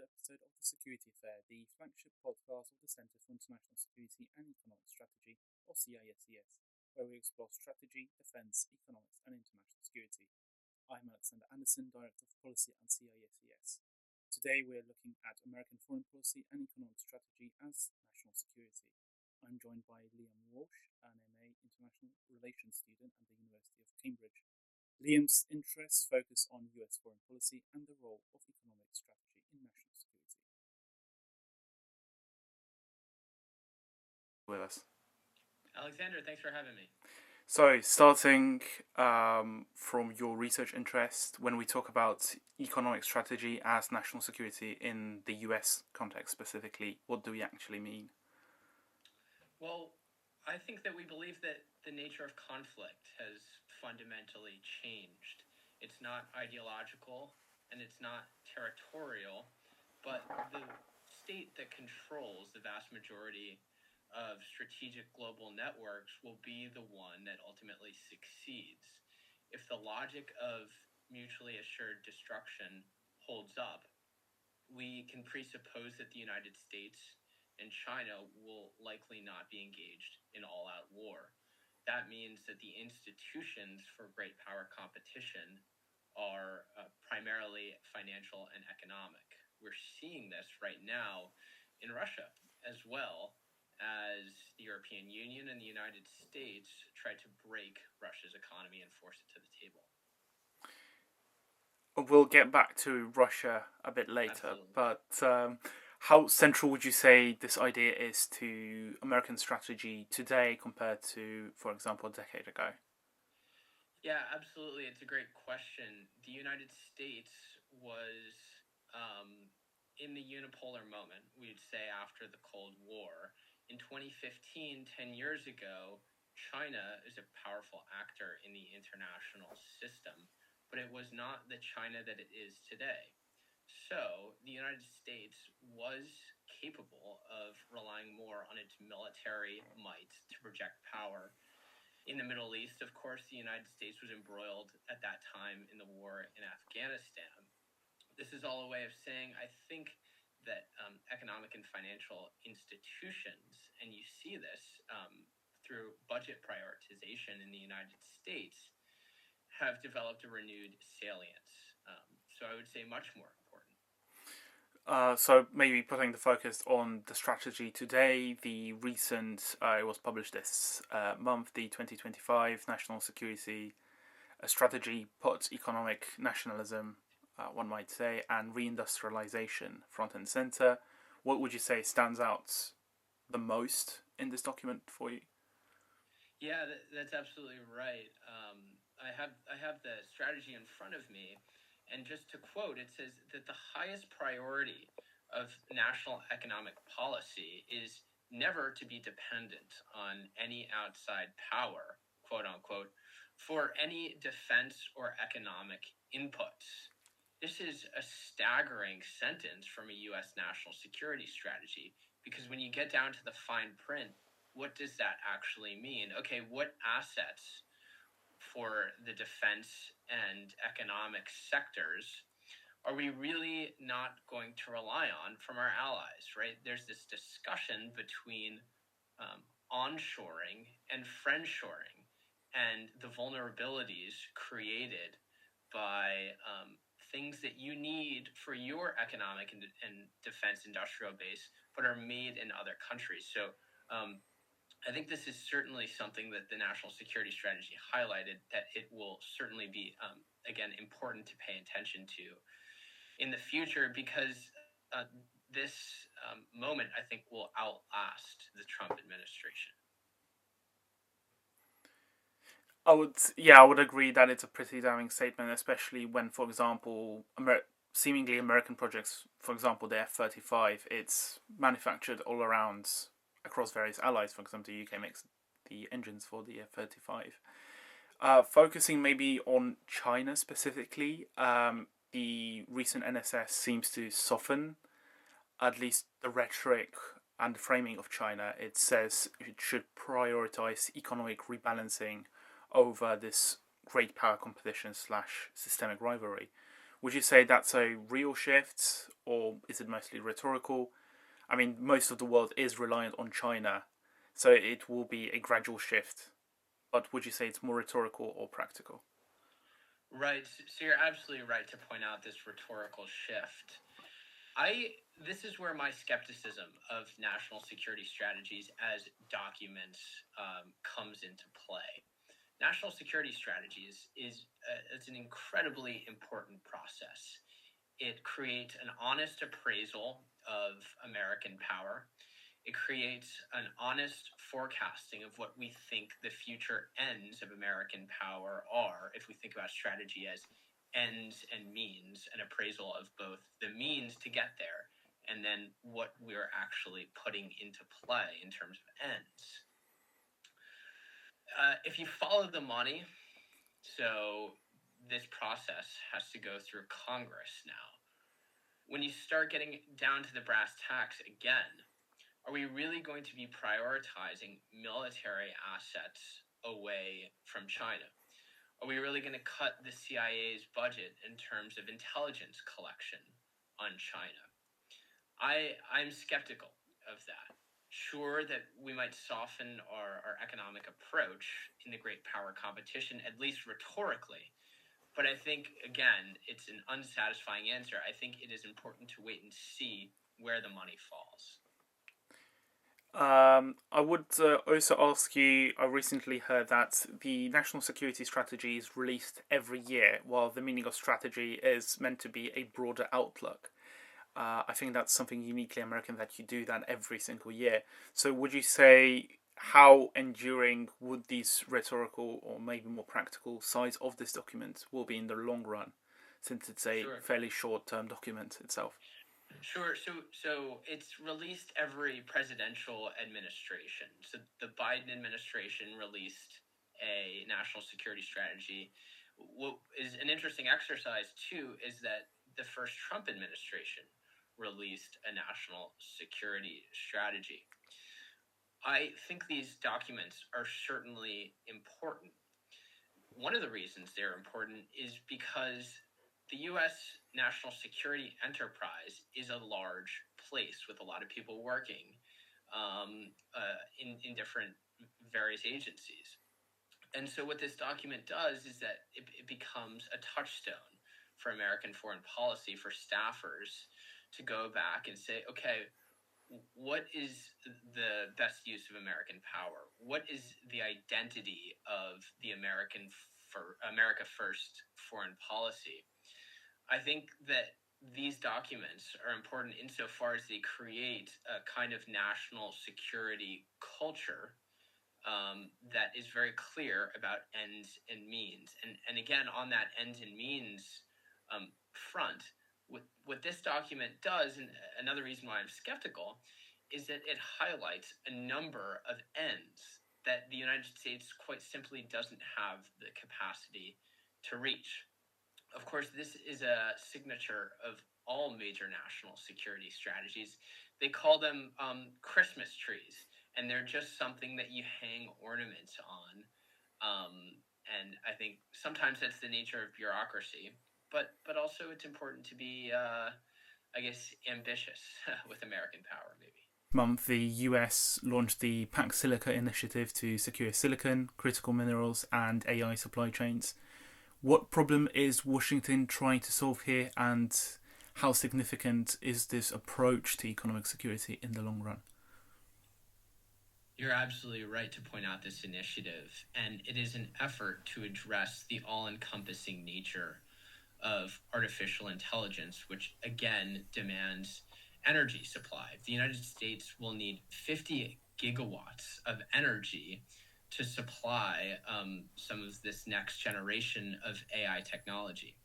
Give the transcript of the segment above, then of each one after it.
episode of The Security Affair, the flagship podcast of the Centre for International Security and Economic Strategy, or CISES, where we explore strategy, defence, economics, and international security. I'm Alexander Anderson, Director of Policy at CISES. Today we're looking at American foreign policy and economic strategy as national security. I'm joined by Liam Walsh, an MA International Relations student at the University of Cambridge. Liam's interests focus on US foreign policy and the role of economic strategy in national security. With us. Alexander, thanks for having me. So, starting from your research interest, when we talk about economic strategy as national security in the US context specifically, what do we actually mean? Well, I think that we believe that the nature of conflict has fundamentally changed. It's not ideological and it's not territorial, but the state that controls the vast majority of strategic global networks will be the one that ultimately succeeds. If the logic of mutually assured destruction holds up, we can presuppose that the United States and China will likely not be engaged in all-out war. That means that the institutions for great power competition are primarily financial and economic. We're seeing this right now in Russia, as well as the European Union and the United States try to break Russia's economy and force it to the table. We'll get back to Russia a bit later, Absolutely. but how central would you say this idea is to American strategy today compared to, for example, a decade ago? Yeah, absolutely. It's a great question. The United States was in the unipolar moment, we'd say, after the Cold War. In 2015, 10 years ago, China is a powerful actor in the international system, but it was not the China that it is today. So the United States was capable of relying more on its military might to project power. In the Middle East, of course, the United States was embroiled at that time in the war in Afghanistan. This is all a way of saying, I think that economic and financial institutions, and you see this through budget prioritization in the United States, have developed a renewed salience. So I would say much more important. So maybe putting the focus on the strategy today, the recent, it was published this month, the 2025 National Security Strategy puts economic nationalism, one might say, and reindustrialization front and center. What would you say stands out the most in this document for you? Yeah, that's absolutely right. I have the strategy in front of me, and just to quote, it says that the highest priority of national economic policy is never to be dependent on any outside power, quote unquote, for any defense or economic inputs. This is a staggering sentence from a U.S. national security strategy, because when you get down to the fine print, what does that actually mean? Okay, what assets for the defense and economic sectors are we really not going to rely on from our allies, right? There's this discussion between onshoring and friendshoring and the vulnerabilities created by things that you need for your economic and defense industrial base, but are made in other countries. So I think this is certainly something that the national security strategy highlighted, that it will certainly be, again, important to pay attention to in the future, because this moment, I think, will outlast the Trump administration. I would agree that it's a pretty damning statement, especially when, for example, seemingly American projects, for example, the F-35, it's manufactured all around across various allies. For example, the UK makes the engines for the F-35. Focusing maybe on China specifically, the recent NSS seems to soften at least the rhetoric and the framing of China. It says it should prioritize economic rebalancing over this great power competition slash systemic rivalry. Would you say that's a real shift, or is it mostly rhetorical? I mean, most of the world is reliant on China, so it will be a gradual shift. But would you say it's more rhetorical or practical? Right. So you're absolutely right to point out this rhetorical shift. I This is where my skepticism of national security strategies as documents comes into play. National security strategies is it's an incredibly important process. It creates an honest appraisal of American power. It creates an honest forecasting of what we think the future ends of American power are, if we think about strategy as ends and means, an appraisal of both the means to get there and then what we're actually putting into play in terms of ends. If you follow the money, so this process has to go through Congress now. When you start getting down to the brass tacks again, are we really going to be prioritizing military assets away from China? Are we really going to cut the CIA's budget in terms of intelligence collection on China? I'm skeptical of that. Sure that we might soften our economic approach in the great power competition, at least rhetorically. But I think, again, it's an unsatisfying answer. I think it is important to wait and see where the money falls. I would also ask you. I recently heard that the national security strategy is released every year, while the meaning of strategy is meant to be a broader outlook. I think that's something uniquely American that you do that every single year. So, would you say how enduring would these rhetorical or maybe more practical sides of this document will be in the long run, since it's a Sure. fairly short-term document itself? Sure. So it's released every presidential administration. So the Biden administration released a national security strategy. What is an interesting exercise too is that the first Trump administration released a national security strategy. I think these documents are certainly important. One of the reasons they're important is because the U.S. national security enterprise is a large place with a lot of people working in different various agencies. And so, what this document does is that it becomes a touchstone for American foreign policy for staffers to go back and say, okay, what is the best use of American power? What is the identity of the America First foreign policy? I think that these documents are important insofar as they create a kind of national security culture that is very clear about ends and means. And again, on that ends and means front, what this document does, and another reason why I'm skeptical, is that it highlights a number of ends that the United States quite simply doesn't have the capacity to reach. Of course, this is a signature of all major national security strategies. They call them Christmas trees, and they're just something that you hang ornaments on. Um, and I think sometimes that's the nature of bureaucracy, but also it's important to be, I guess, ambitious with American power, maybe. Month, the US launched the Pax Silica initiative to secure silicon, critical minerals, and AI supply chains. What problem is Washington trying to solve here, and how significant is this approach to economic security in the long run? You're absolutely right to point out this initiative, and it is an effort to address the all encompassing nature of artificial intelligence, which again demands energy supply. The United States will need 50 gigawatts of energy to supply some of this next generation of AI technology.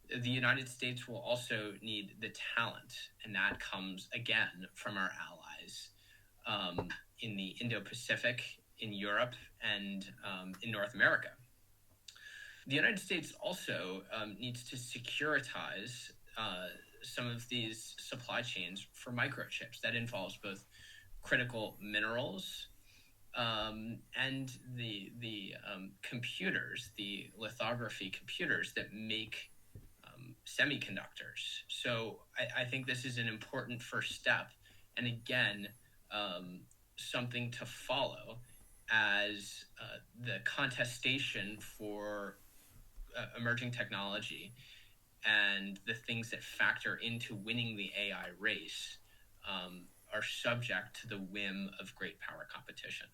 The United States will also need the talent, and that comes again from our allies in the Indo Pacific, in Europe, and in North America. The United States also needs to securitize some of these supply chains for microchips. That involves both critical minerals and the computers, the lithography computers that make semiconductors. So I think this is an important first step. And again, something to follow as the contestation for emerging technology and the things that factor into winning the AI race are subject to the whim of great power competition.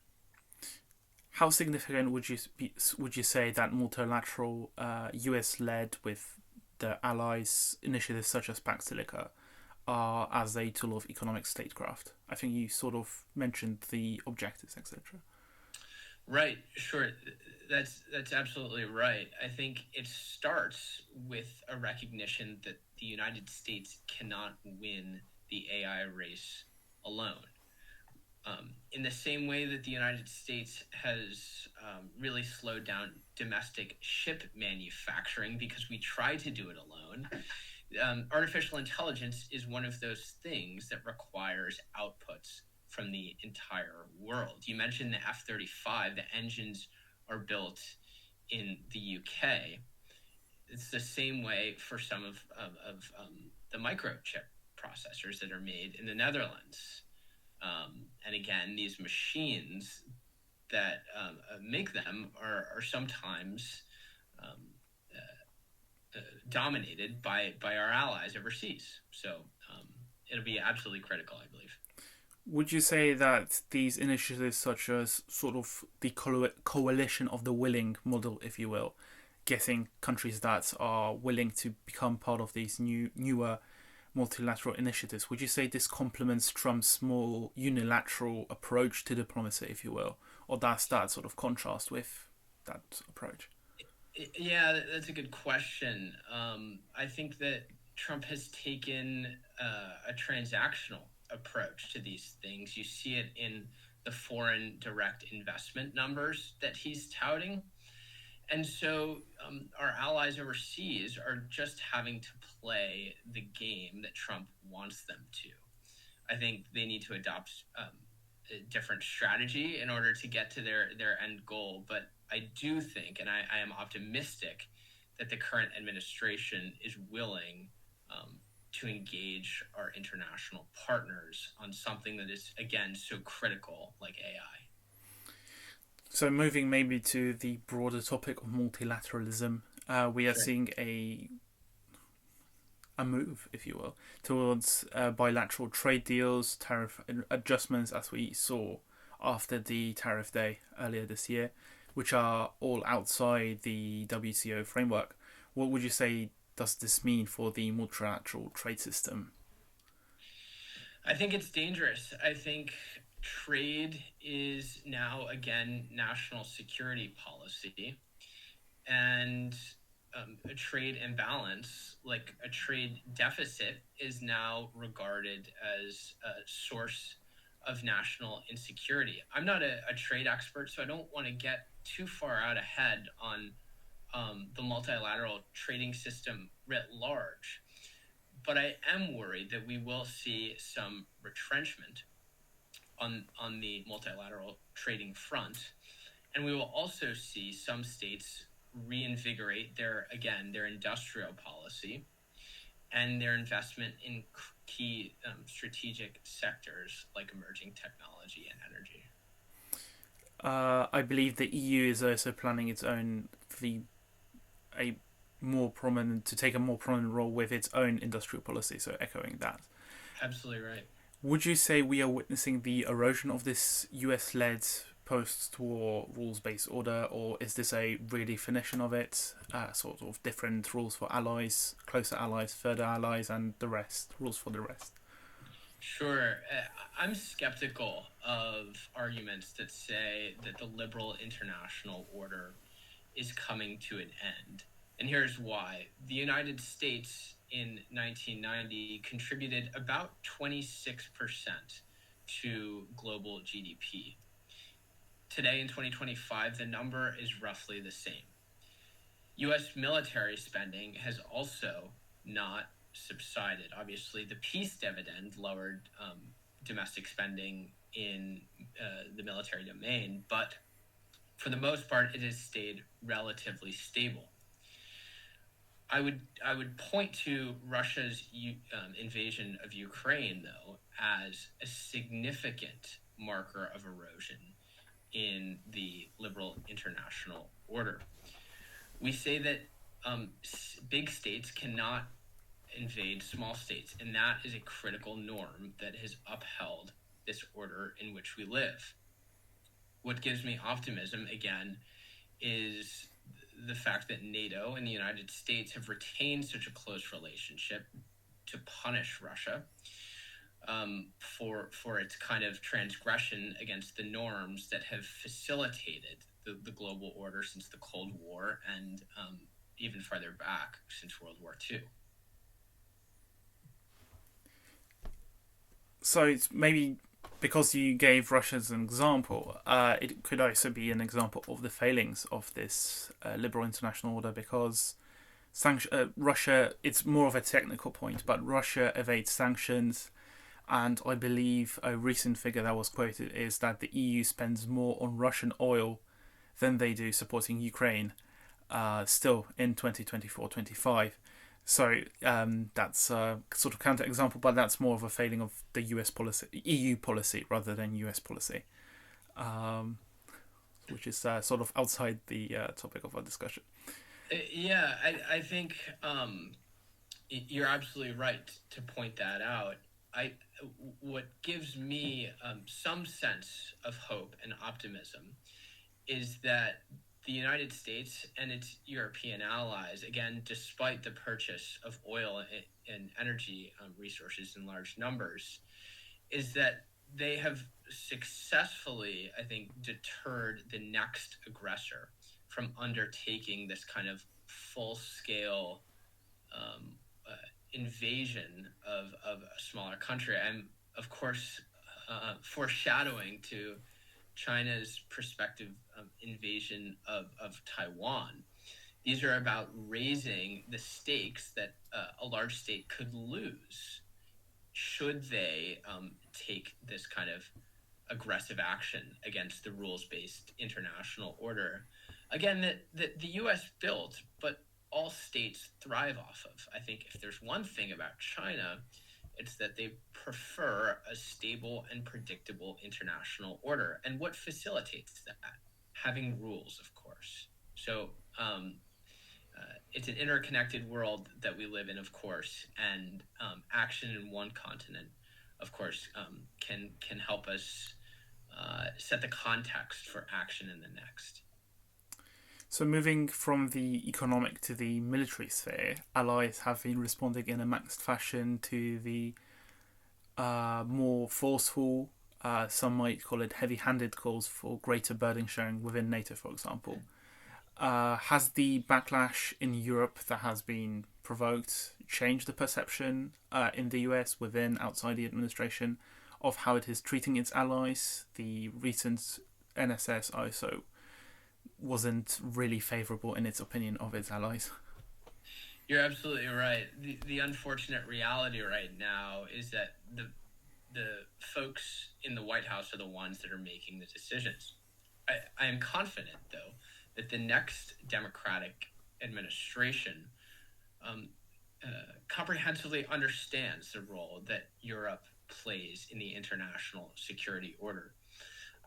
How significant would you say that multilateral US led with the allies initiatives such as Pax Silica are as a tool of economic statecraft? I think you sort of mentioned the objectives, etc. Right, sure. That's absolutely right. I think it starts with a recognition that the United States cannot win the AI race alone. In the same way that the United States has really slowed down domestic ship manufacturing because we try to do it alone, artificial intelligence is one of those things that requires outputs from the entire world. You mentioned the F-35. The engines are built in the UK. It's the same way for some of the microchip processors that are made in the Netherlands. And again, these machines that make them are sometimes dominated by our allies overseas. So it'll be absolutely critical, I believe. Would you say that these initiatives, such as sort of the coalition of the willing model, if you will, getting countries that are willing to become part of these newer multilateral initiatives, would you say this complements Trump's more unilateral approach to diplomacy, if you will, or does that sort of contrast with that approach? Yeah, that's a good question. I think that Trump has taken a transactional approach to these things. You see it in the foreign direct investment numbers that he's touting. And so our allies overseas are just having to play the game that Trump wants them to. I think they need to adopt a different strategy in order to get to their end goal. But I do think, and I am optimistic, that the current administration is willing to engage our international partners on something that is, again, so critical like AI. So moving maybe to the broader topic of multilateralism, we are seeing a move, if you will, towards bilateral trade deals, tariff adjustments, as we saw after the tariff day earlier this year, which are all outside the WTO framework. What would you say does this mean for the multilateral trade system? I think it's dangerous. I think trade is now, again, national security policy. And a trade imbalance, like a trade deficit, is now regarded as a source of national insecurity. I'm not a trade expert, so I don't want to get too far out ahead on the multilateral trading system writ large. But I am worried that we will see some retrenchment on the multilateral trading front. And we will also see some states reinvigorate their industrial policy and their investment in key strategic sectors like emerging technology and energy. I believe the EU is also planning its own to take a more prominent role with its own industrial policy. So echoing that. Absolutely right. Would you say we are witnessing the erosion of this US-led post-war rules-based order, or is this a redefinition of it? Sort of different rules for allies, closer allies, further allies, and the rest, rules for the rest? Sure. I'm skeptical of arguments that say that the liberal international order is coming to an end. And here's why. The United States in 1990 contributed about 26% to global GDP. Today in 2025, the number is roughly the same. U.S. military spending has also not subsided. Obviously, the peace dividend lowered domestic spending in the military domain, but for the most part, it has stayed relatively stable. I would point to Russia's invasion of Ukraine, though, as a significant marker of erosion in the liberal international order. We say that big states cannot invade small states, and that is a critical norm that has upheld this order in which we live. What gives me optimism, again, is the fact that NATO and the United States have retained such a close relationship to punish Russia for its kind of transgression against the norms that have facilitated the global order since the Cold War and even farther back since World War II. So it's maybe because you gave Russia as an example, it could also be an example of the failings of this liberal international order, because Russia, it's more of a technical point, but Russia evades sanctions, and I believe a recent figure that was quoted is that the EU spends more on Russian oil than they do supporting Ukraine, still in 2024-25. So that's a sort of counter-example, but that's more of a failing of the US policy, EU policy, rather than US policy, which is sort of outside the topic of our discussion. Yeah, I think you're absolutely right to point that out. What gives me some sense of hope and optimism is that the United States and its European allies, again, despite the purchase of oil and energy resources in large numbers, is that they have successfully, I think, deterred the next aggressor from undertaking this kind of full-scale invasion of a smaller country. I'm, of course, foreshadowing to China's prospective invasion of Taiwan. These are about raising the stakes that a large state could lose should they take this kind of aggressive action against the rules-based international order. Again, that the U.S. built, but all states thrive off of. I think if there's one thing about China, it's that they prefer a stable and predictable international order. And what facilitates that? Having rules, of course. So it's an interconnected world that we live in, of course, and action in one continent, of course, can help us set the context for action in the next. So moving from the economic to the military sphere, allies have been responding in a mixed fashion to the more forceful, some might call it heavy-handed calls for greater burden sharing within NATO, for example. Has the backlash in Europe that has been provoked changed the perception in the US outside the administration of how it is treating its allies? The recent NSS also wasn't really favourable in its opinion of its allies. You're absolutely right. The unfortunate reality right now is that the folks in the White House are the ones that are making the decisions. I am confident, though, that the next Democratic administration comprehensively understands the role that Europe plays in the international security order.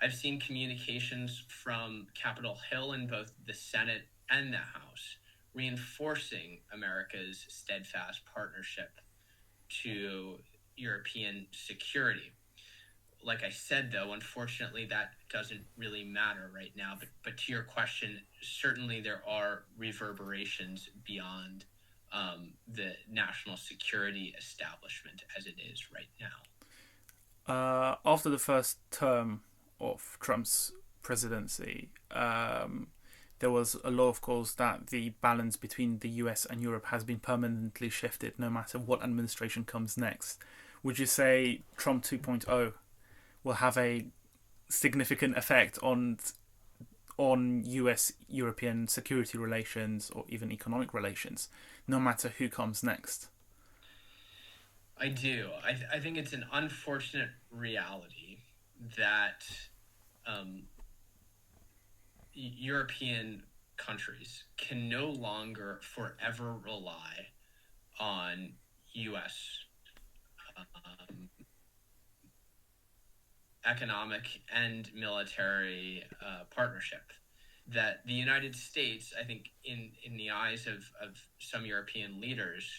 I've seen communications from Capitol Hill in both the Senate and the House reinforcing America's steadfast partnership to European security. Like I said, though, unfortunately, that doesn't really matter right now. But to your question, certainly there are reverberations beyond the national security establishment as it is right now. After the first term of Trump's presidency, there was a lot of calls that the balance between the US and Europe has been permanently shifted no matter what administration comes next. Would you say Trump 2.0 will have a significant effect on US-European security relations or even economic relations, no matter who comes next? I do. I think it's an unfortunate reality that European countries can no longer forever rely on U.S. Um, economic and military partnership. That the United States, I think, in the eyes of some European leaders,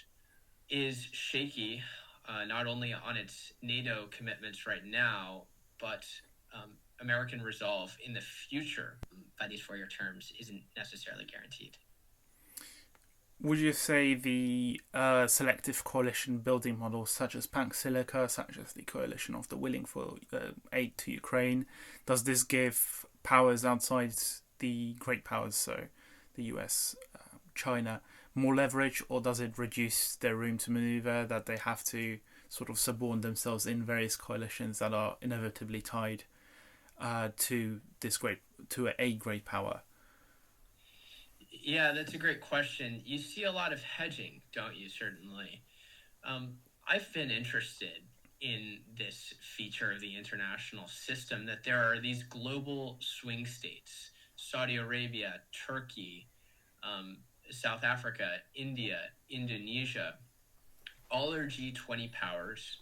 is shaky, not only on its NATO commitments right now, but American resolve in the future by these 4-year terms isn't necessarily guaranteed. Would you say the selective coalition building models, such as Pax Silica, such as the coalition of the willing for aid to Ukraine, does this give powers outside the great powers, so the US, China, more leverage, or does it reduce their room to maneuver, that they have to sort of suborn themselves in various coalitions that are inevitably tied to a great power? Yeah, that's a great question. You see a lot of hedging, don't you? Certainly. I've been interested in this feature of the international system, that there are these global swing states: Saudi Arabia, Turkey, um, South Africa, India, Indonesia. All are G20 powers,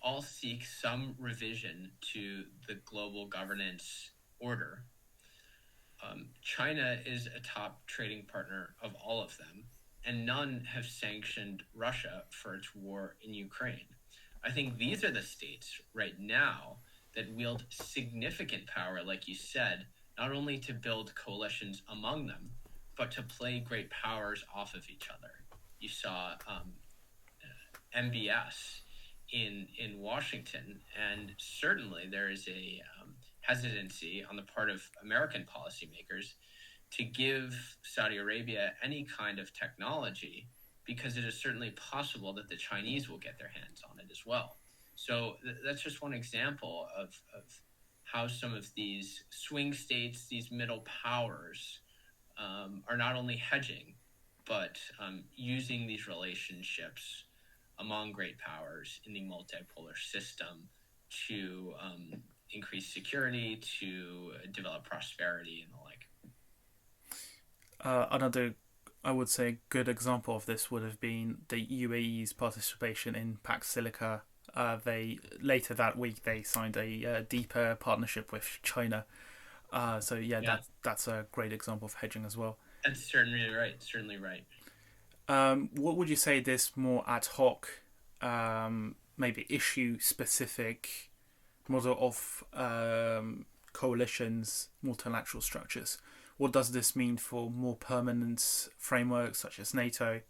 all seek some revision to the global governance order. China is a top trading partner of all of them, and none have sanctioned Russia for its war in Ukraine. I think these are the states right now that wield significant power, like you said, not only to build coalitions among them, but to play great powers off of each other. You saw MBS in Washington, and certainly there is a hesitancy on the part of American policymakers to give Saudi Arabia any kind of technology, because it is certainly possible that the Chinese will get their hands on it as well. So that's just one example of how some of these swing states, these middle powers, are not only hedging, but using these relationships among great powers in the multipolar system to increase security, to develop prosperity, and the like. Another, I would say, good example of this would have been the UAE's participation in Pax Silica. They later that week they signed a deeper partnership with China. So yeah, Yeah, that's a great example of hedging as well. that's certainly right. Certainly right. What would you say this more ad hoc, maybe issue specific model of coalitions, multilateral structures? What does this mean for more permanent frameworks such as NATO?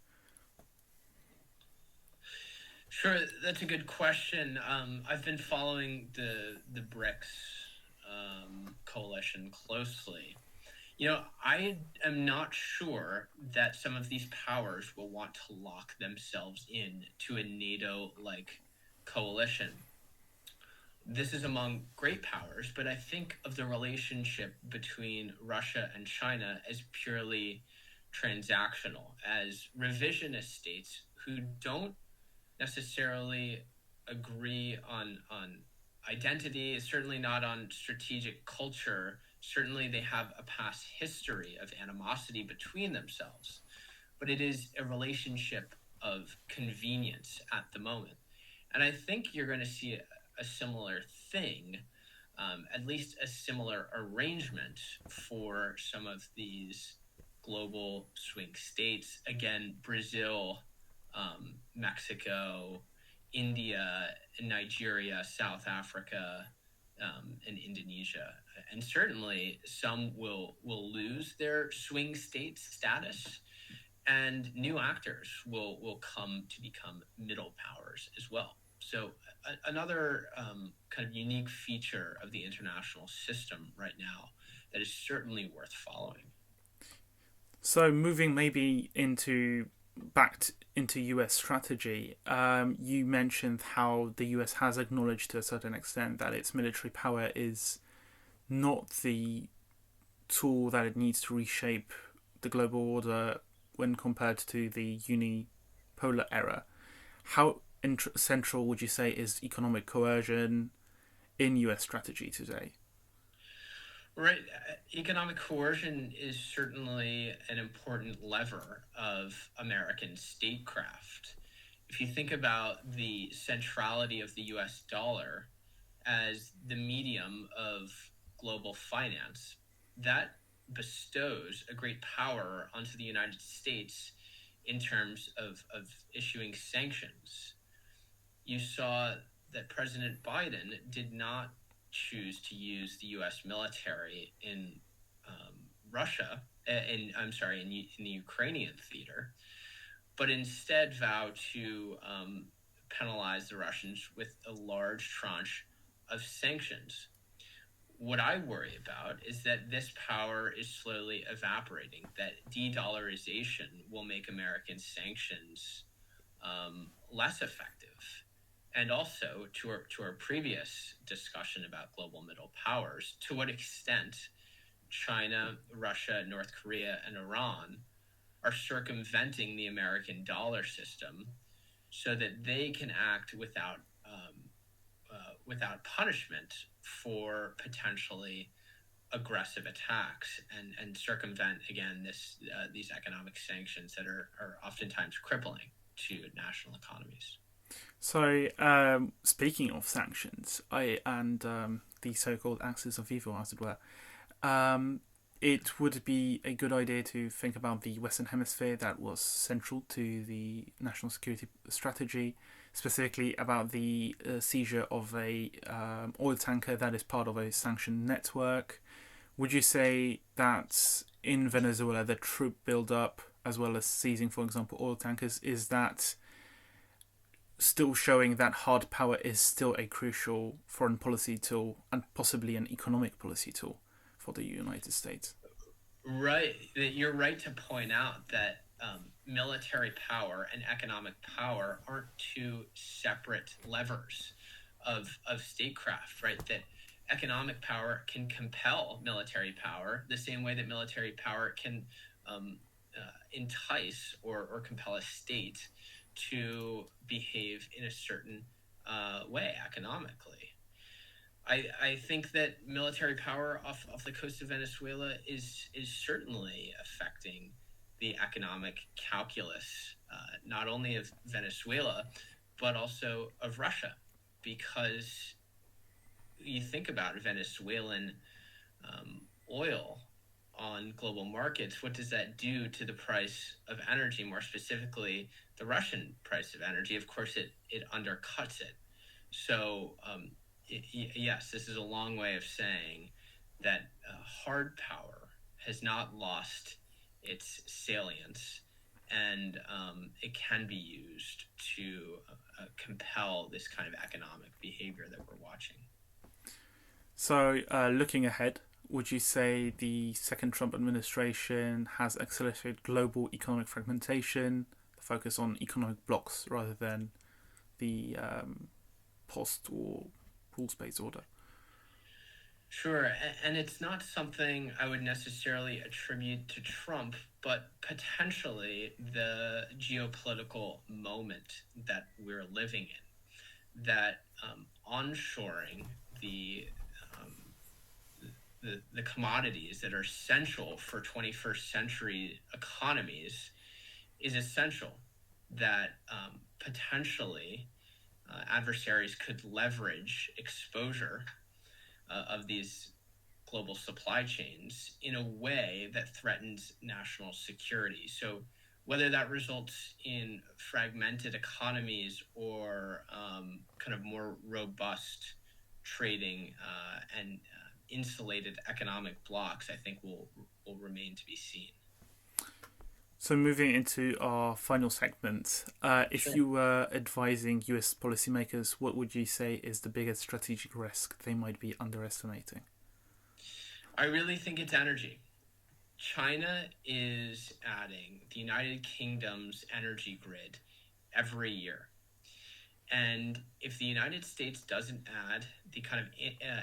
Sure, that's a good question. I've been following the BRICS coalition closely. I am not sure that some of these powers will want to lock themselves in to a NATO-like coalition. This is among great powers, but I think of the relationship between Russia and China as purely transactional, as revisionist states who don't necessarily agree on identity, certainly not on strategic culture. Certainly, they have a past history of animosity between themselves, but it is a relationship of convenience at the moment. And I think you're going to see a similar thing, at least a similar arrangement for some of these global swing states. Again, Brazil, Mexico, India, Nigeria, South Africa, and Indonesia. And certainly some will lose their swing state status, and new actors will come to become middle powers as well. So another kind of unique feature of the international system right now that is certainly worth following. So moving maybe into US strategy, you mentioned how the US has acknowledged to a certain extent that its military power is not the tool that it needs to reshape the global order when compared to the unipolar era. How central would you say is economic coercion in US strategy today? Right. Economic coercion is certainly an important lever of American statecraft. If you think about the centrality of the US dollar as the medium of global finance, that bestows a great power onto the United States in terms of issuing sanctions. You saw that President Biden did not choose to use the U.S. military in Russia, in the Ukrainian theater, but instead vowed to penalize the Russians with a large tranche of sanctions. What I worry about is that this power is slowly evaporating, that de-dollarization will make American sanctions less effective. And also, to our previous discussion about global middle powers, to what extent China, Russia, North Korea, and Iran are circumventing the American dollar system so that they can act without punishment for potentially aggressive attacks and circumvent again these economic sanctions that are oftentimes crippling to national economies. So, speaking of sanctions, the so-called axis of evil, as it were, it would be a good idea to think about the Western Hemisphere that was central to the national security strategy, specifically about the seizure of a oil tanker that is part of a sanctioned network. Would you say that in Venezuela, the troop build-up, as well as seizing, for example, oil tankers, is that still showing that hard power is still a crucial foreign policy tool and possibly an economic policy tool for the United States? Right. You're right to point out that military power and economic power aren't two separate levers of statecraft, right? That economic power can compel military power the same way that military power can entice or compel a state to behave in a certain way economically. I think that military power off the coast of Venezuela is certainly affecting the economic calculus, not only of Venezuela, but also of Russia, because you think about Venezuelan oil on global markets, what does that do to the price of energy? More specifically, the Russian price of energy. Of course, it undercuts it. So yes, this is a long way of saying that hard power has not lost its salience, and it can be used to compel this kind of economic behavior that we're watching. So, looking ahead, would you say the second Trump administration has accelerated global economic fragmentation, the focus on economic blocks rather than the post-war rules-based order? Sure, and it's not something I would necessarily attribute to Trump, but potentially the geopolitical moment that we're living in, that onshoring the the commodities that are essential for 21st century economies is essential. That potentially adversaries could leverage exposure of these global supply chains in a way that threatens national security. So, whether that results in fragmented economies or kind of more robust trading and insulated economic blocks, I think will remain to be seen. So, moving into our final segment, if Sure. you were advising US policymakers, what would you say is the biggest strategic risk they might be underestimating? I really think it's energy. China is adding the United Kingdom's energy grid every year. And if the United States doesn't add the kind of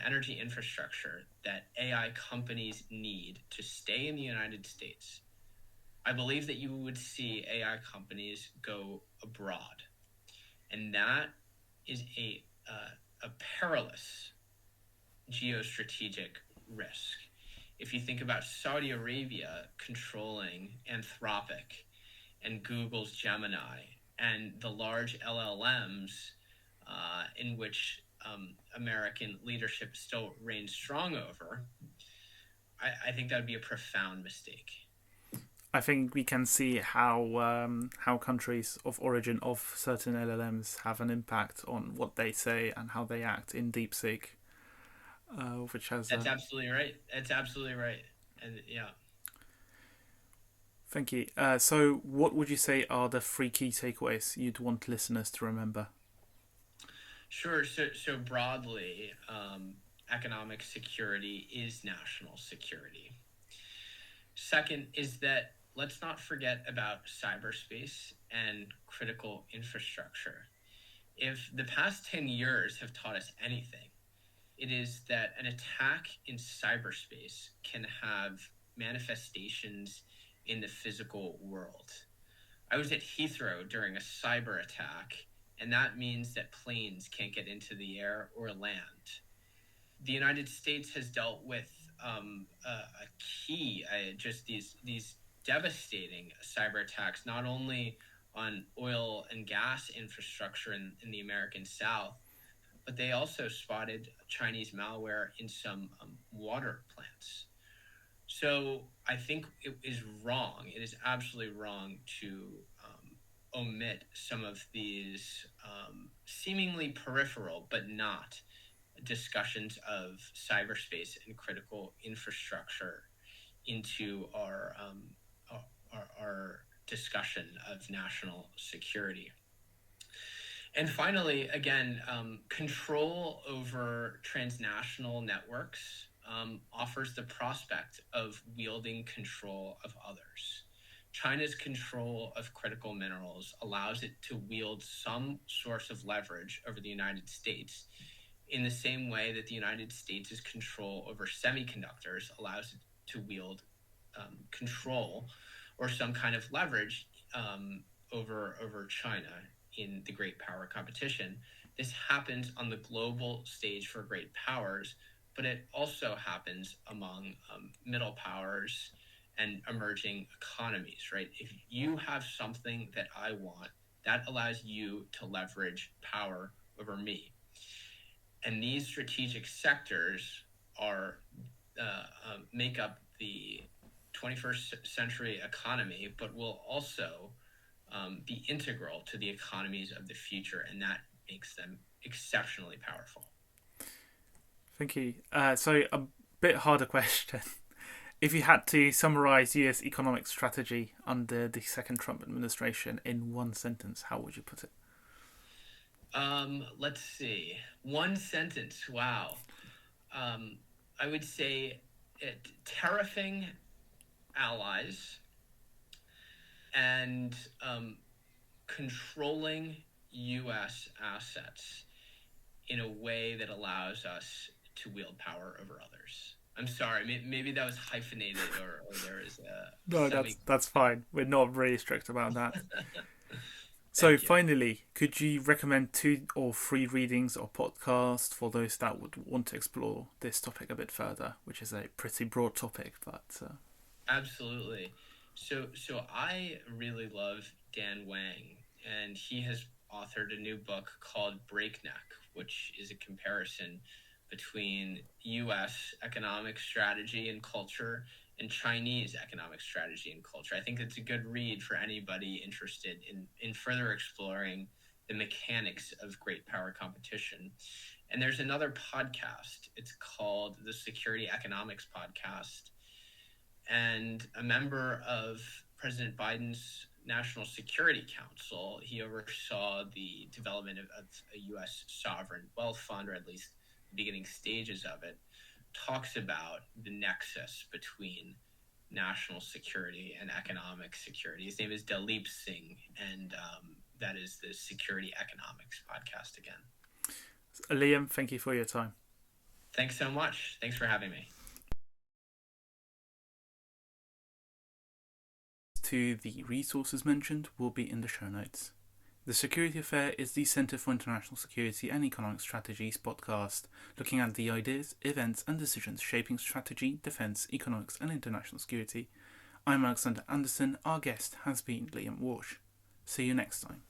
energy infrastructure that AI companies need to stay in the United States, I believe that you would see AI companies go abroad. And that is a perilous geostrategic risk. If you think about Saudi Arabia controlling Anthropic and Google's Gemini and the large LLMs in which American leadership still reigns strong over, I think that would be a profound mistake. I think we can see how countries of origin of certain LLMs have an impact on what they say and how they act in DeepSeek, which has. That's absolutely right. That's absolutely right. And yeah. Thank you. So, what would you say are the three key takeaways you'd want listeners to remember? Sure. So broadly, economic security is national security. Second is that let's not forget about cyberspace and critical infrastructure. If the past 10 years have taught us anything, it is that an attack in cyberspace can have manifestations in the physical world. I was at Heathrow during a cyber attack, and that means that planes can't get into the air or land. The United States has dealt with a key, just these devastating cyber attacks, not only on oil and gas infrastructure in the American South, but they also spotted Chinese malware in some water plants. So I think it is wrong. It is absolutely wrong to omit some of these seemingly peripheral, but not, discussions of cyberspace and critical infrastructure into our discussion of national security. And finally, again, control over transnational networks offers the prospect of wielding control of others. China's control of critical minerals allows it to wield some source of leverage over the United States, in the same way that the United States' control over semiconductors allows it to wield control or some kind of leverage over China in the great power competition. This happens on the global stage for great powers, but it also happens among middle powers and emerging economies, right? If you have something that I want, that allows you to leverage power over me. And these strategic sectors are make up the 21st century economy, but will also be integral to the economies of the future, and that makes them exceptionally powerful. Thank you. So, a bit harder question. If you had to summarize US economic strategy under the second Trump administration in one sentence, how would you put it? Let's see. One sentence. Wow. I would say tariffing allies and controlling U.S. assets in a way that allows us to wield power over others. I'm sorry, maybe that was hyphenated, or there is a No, that's fine. We're not really strict about that. So finally, could you recommend 2 or 3 readings or podcasts for those that would want to explore this topic a bit further, which is a pretty broad topic, but Absolutely. So I really love Dan Wang, and he has authored a new book called Breakneck, which is a comparison between U.S. economic strategy and culture and Chinese economic strategy and culture. I think it's a good read for anybody interested in further exploring the mechanics of great power competition. And there's another podcast. It's called the Security Economics Podcast. And a member of President Biden's National Security Council, he oversaw the development of a U.S. sovereign wealth fund, or at least the beginning stages of it, talks about the nexus between national security and economic security. His name is Dalip Singh, and that is the Security Economics Podcast again. Liam, thank you for your time. Thanks so much. Thanks for having me. To the resources mentioned will be in the show notes. The Security Affair is the Centre for International Security and Economic Strategies podcast, looking at the ideas, events, and decisions shaping strategy, defence, economics, and international security. I'm Alexander Anderson. Our guest has been Liam Walsh. See you next time.